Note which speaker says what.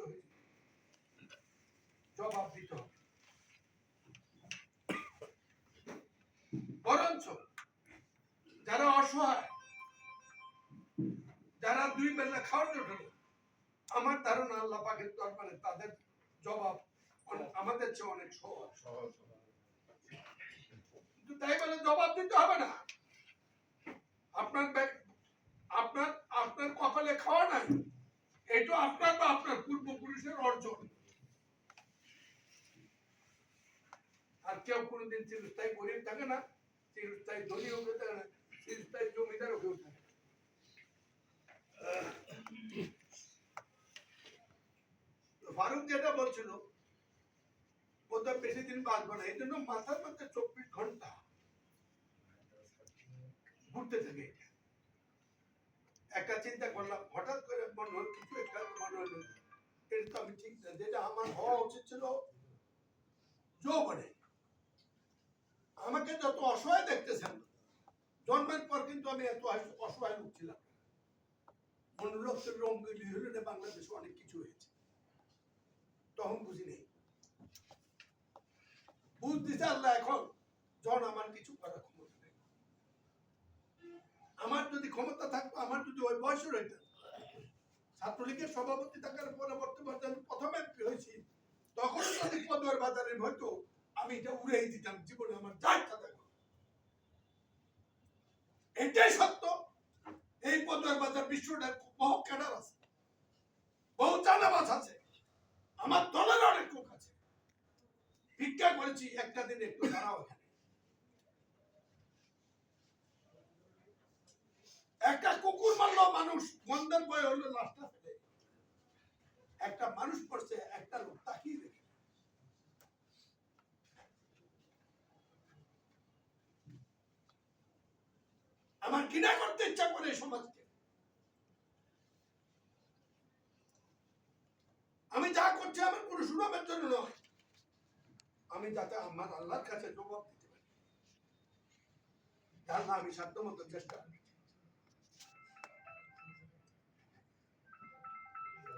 Speaker 1: হয়েছে, জবাব দিতে হবে। বরঞ্চ যারা অসহায়, যারা দুই বেলা খাওয়ার জন্য, আমার ধারণা আল্লাহ পাকের দরবারে তাদের জবাব আমাদের চেয়ে অনেক সহজ। কিন্তু তাই বলে জবাব দিতে হবে না। আপনার আপনার আপনার কপালে খাওয়া নাই, এটা আপনার বা আপনার পূর্বপুরুষের অর্জন। আর কেউ কোনোদিন চিরস্থায়ী গরিব থাকে না, চিরস্থায়ী ধনী হয়ে থাকে না, চিরস্থায়ী জমিদার হয়ে থাকে। ফারুক যেটা বলছিল, বোধহয় বেশি দিন বাঁচবো না, এই জন্য মাথার মধ্যে 24 ঘন্টা ঘুরতে থাকে। একটা চিন্তা করলাম, হঠাৎ করে মনে হল কিছু একটা মনে হলো, এটা তো আমি ঠিক না, যেটা আমার হওয়া উচিত ছিল যৌবনে। আমাকে যত অসহায় দেখতেছেন, জন্মের পর কিন্তু আমি এত অসহায় লোক ছিলাম। মনোলক্ষের রঙ্গিনী হলে বাংলাদেশে অনেক কিছু হয়েছে, তখন বুঝি নেই। বুঝ দিছে আল্লাহ এখন, জন আমার কিছু করার ক্ষমতা নেই। আমার যদি ক্ষমতা থাকতো, আমার যদি ওই বয়সের হইতাম, ছাত্রলীগের সভাপতি থাকার পরবর্তী আমি প্রথম এমপি হয়েছি, তখন যদি পদুয়ার বাজারে হয়তো আমি এটা উড়েই দিতাম, জীবনে আমার যা ইচ্ছা থাকতো। এটাই সত্য। এই পদুয়ার বাজার বিশ্বটার বহু ক্যাডার আছে, বহু চাঁদাবাজ আছে, আমার দলের অনেক লোক আছে। ভিক্ষা করেছি, একটা দিন একটু দাঁড়াও এখানে। একটা কুকুর মারলো মানুষ, গন্ধের বয় হলো লাশটা ফেলে। একটা মানুষ পড়ছে, একটা লোক তাকিয়ে দেখে। আমার ঘৃণা করতে ইচ্ছা করে এই সমাজকে। আমি যা করছি আমার কোনো সুনামের জন্য নয়, আমি যাতে আমার আল্লাহর কাছে জবাব দিতে পারি। আল্লাহ আমি সাধ্য মতো চেষ্টা করি।